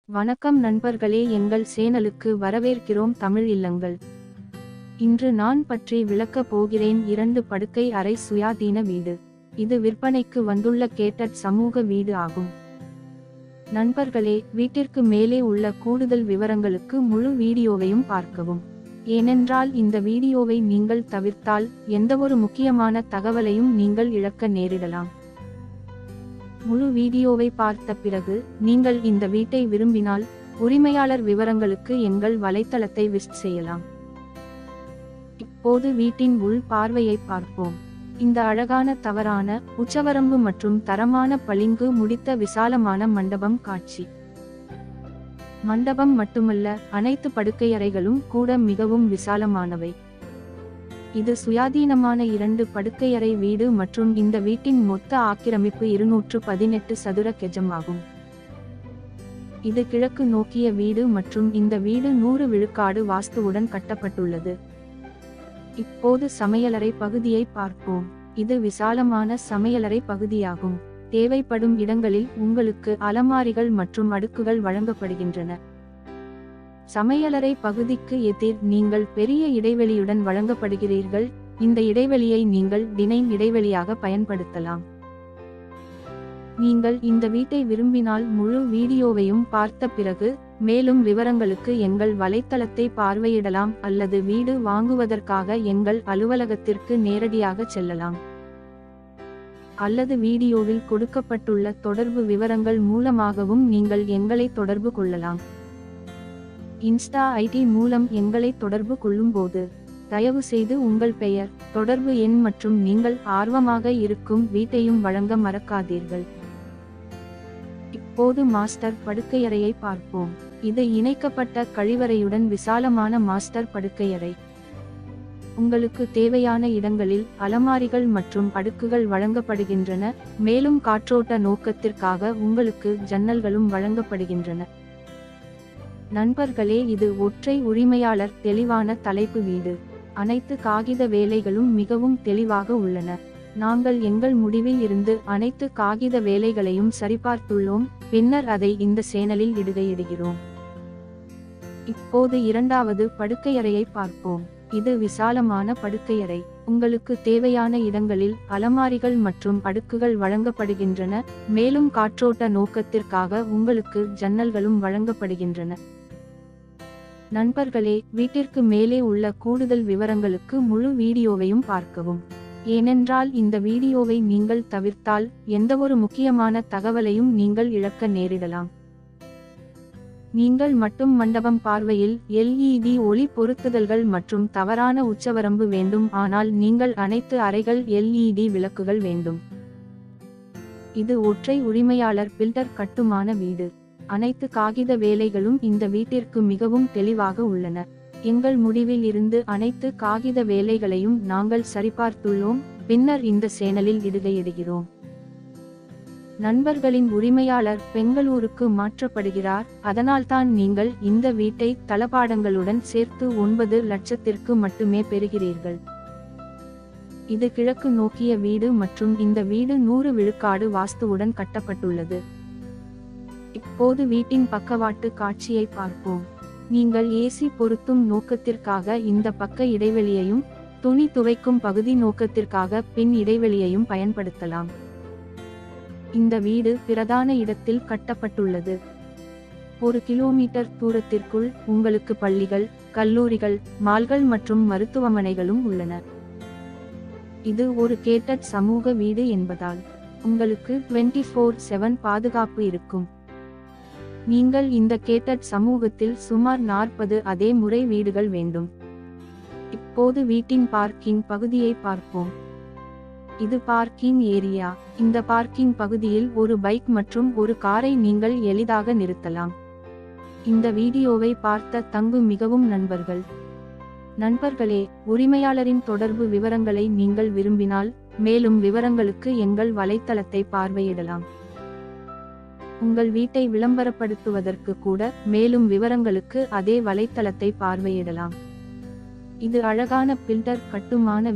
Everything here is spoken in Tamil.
வணக்கம் நண்பர்களே, எங்கள் சேனலுக்கு வரவேற்கிறோம். தமிழ் இல்லங்கள். இன்று நான் பற்றி விளக்கப் போகிறேன் 2 படுக்கை அறை சுயாதீன வீடு. இது விற்பனைக்கு வந்துள்ள கேட்டட் சமூக வீடு ஆகும். நண்பர்களே, வீட்டிற்கு மேலே உள்ள கூடுதல் விவரங்களுக்கு முழு வீடியோவையும் பார்க்கவும். ஏனென்றால் இந்த வீடியோவை நீங்கள் தவிர்த்தால் எந்தவொரு முக்கியமான தகவலையும் நீங்கள் இழக்க நேரிடலாம். முழு வீடியோவை பார்த்த பிறகு நீங்கள் இந்த வீட்டை விரும்பினால் உரிமையாளர் விவரங்களுக்கு எங்கள் வலைத்தளத்தை விசிட் செய்யலாம். இப்போது வீட்டின் உள் பார்வையை பார்ப்போம். இந்த அழகான தவறான உச்சவரம்பு மற்றும் தரமான பளிங்கு முடித்த விசாலமான மண்டபம் காட்சி. மண்டபம் மட்டுமல்ல, அனைத்து படுக்கையறைகளும் கூட மிகவும் விசாலமானவை. இது சுயாதீனமான 2 படுக்கையறை வீடு மற்றும் இந்த வீட்டின் மொத்த ஆக்கிரமிப்பு 218 சதுர கெஜம் ஆகும். இது கிழக்கு நோக்கிய வீடு மற்றும் இந்த வீடு 100 விழுக்காடு வாஸ்துவுடன் கட்டப்பட்டுள்ளது. இப்போது சமையலறை பகுதியை பார்ப்போம். இது விசாலமான சமையலறை பகுதியாகும். தேவைப்படும் இடங்களில் உங்களுக்கு அலமாரிகள் மற்றும் அடுக்குகள் வழங்கப்படுகின்றன. சமையலறை பகுதிக்கு எதிர் நீங்கள் பெரிய இடைவெளியுடன் வழங்கப்படுகிறீர்கள். இந்த இடைவெளியை நீங்கள் டினைங் இடைவெளியாக பயன்படுத்தலாம். நீங்கள் இந்த வீட்டை விரும்பினால் முழு வீடியோவையும் பார்த்த பிறகு மேலும் விவரங்களுக்கு எங்கள் வலைத்தளத்தை பார்வையிடலாம் அல்லது வீடு வாங்குவதற்காக எங்கள் அலுவலகத்திற்கு நேரடியாக செல்லலாம். அல்லது வீடியோவில் கொடுக்கப்பட்டுள்ள தொடர்பு விவரங்கள் மூலமாகவும் நீங்கள் எங்களை தொடர்பு கொள்ளலாம். இன்ஸ்டா ஐடி மூலம் எங்களை தொடர்பு கொள்ளும்போது தயவு செய்து உங்கள் பெயர், தொடர்பு எண் மற்றும் நீங்கள் ஆர்வமாக இருக்கும் வீட்டையும் வழங்க மறக்காதீர்கள். இப்போது மாஸ்டர் படுக்கையறையை பார்ப்போம். இது இணைக்கப்பட்ட கழிவறையுடன் விசாலமான மாஸ்டர் படுக்கையறை. உங்களுக்கு தேவையான இடங்களில் அலமாரிகள் மற்றும் அடுக்குகள் வழங்கப்படுகின்றன. மேலும் காற்றோட்ட நோக்கத்திற்காக உங்களுக்கு ஜன்னல்களும் வழங்கப்படுகின்றன. நண்பர்களே, இது ஒற்றை உரிமையாளர் தெளிவான தலைப்பு வீடு. அனைத்து காகித வேலைகளும் மிகவும் தெளிவாக உள்ளன. நாங்கள் எங்கள் முடிவில் இருந்து அனைத்து காகித வேலைகளையும் சரிபார்த்துள்ளோம், பின்னர் அதை இந்த சேனலில் இடுகிறோம். இப்போது 2வது படுக்கையறையை பார்ப்போம். இது விசாலமான படுக்கையறை. உங்களுக்கு தேவையான இடங்களில் அலமாரிகள் மற்றும் அடுக்குகள் வழங்கப்படுகின்றன. மேலும் காற்றோட்ட நோக்கத்திற்காக உங்களுக்கு ஜன்னல்களும் வழங்கப்படுகின்றன. நண்பர்களே, வீட்டிற்கு மேலே உள்ள கூடுதல் விவரங்களுக்கு முழு வீடியோவையும் பார்க்கவும். ஏனென்றால் இந்த வீடியோவை நீங்கள் தவிர்த்தால் எந்தவொரு முக்கியமான தகவலையும் நீங்கள் இழக்க நேரிடலாம். நீங்கள் மட்டும் மண்டபம் பார்வையில் LED ஒளி பொருத்துதல்கள் மற்றும் தவறான உச்சவரம்பு வேண்டும், ஆனால் நீங்கள் அனைத்து அறைகள் LED விளக்குகள் வேண்டும். இது ஒற்றை உரிமையாளர் பில்டர் கட்டுமான வீடு. அனைத்து காகித வேலைகளும் இந்த வீட்டிற்கு மிகவும் தெளிவாக உள்ளன. எங்கள் முடிவில் இருந்து அனைத்து காகித வேலைகளையும் நாங்கள் சரிபார்த்துள்ளோம், பின்னர் இந்த சேனலில் இடுகிறோம். நண்பர்களின் உரிமையாளர் பெங்களூருக்கு மாற்றப்படுகிறார், அதனால்தான் நீங்கள் இந்த வீட்டை தளபாடங்களுடன் சேர்த்து 9 லட்சத்திற்கு மட்டுமே பெறுகிறீர்கள். இது கிழக்கு நோக்கிய வீடு மற்றும் இந்த வீடு 100 விழுக்காடு வாஸ்துவுடன் கட்டப்பட்டுள்ளது. இப்போது வீட்டின் பக்கவாட்டு காட்சியை பார்ப்போம். நீங்கள் AC பொருத்தும் நோக்கத்திற்காக இந்த பக்க இடைவெளியையும் துணி துவைக்கும் பகுதி நோக்கத்திற்காக பின் இடைவெளியையும் பயன்படுத்தலாம். இந்த வீடு பிரதான இடத்தில் கட்டப்பட்டுள்ளது. 1 கிலோமீட்டர் தூரத்திற்குள் உங்களுக்கு பள்ளிகள், கல்லூரிகள், மால்கள் மற்றும் மருத்துவமனைகளும் உள்ளன. இது ஒரு கேட்டட் சமூக வீடு என்பதால் உங்களுக்கு 24/7 பாதுகாப்பு இருக்கும். நீங்கள் இந்த கேட்டட் சமூகத்தில் சுமார் 40 அதே முறை வீடுகள் வேண்டும். இப்போது வீட்டின் பார்க்கிங் பகுதியை பார்ப்போம். இது பார்க்கிங் ஏரியா. இந்த பார்க்கிங் பகுதியில் ஒரு பைக் மற்றும் ஒரு காரை நீங்கள் எளிதாக நிறுத்தலாம். இந்த வீடியோவை பார்த்த தங்கு மிகவும் நண்பர்களே, உரிமையாளரின் தொடர்பு விவரங்களை நீங்கள் விரும்பினால் மேலும் விவரங்களுக்கு எங்கள் வலைத்தளத்தை பார்வையிடலாம். உங்கள் வீட்டை விளம்பரப்படுத்துவதற்கு கூட மேலும் விவரங்களுக்கு அதே வலைத்தளத்தை பார்வையிடலாம். இது அழகான பில்டர் கட்டுமான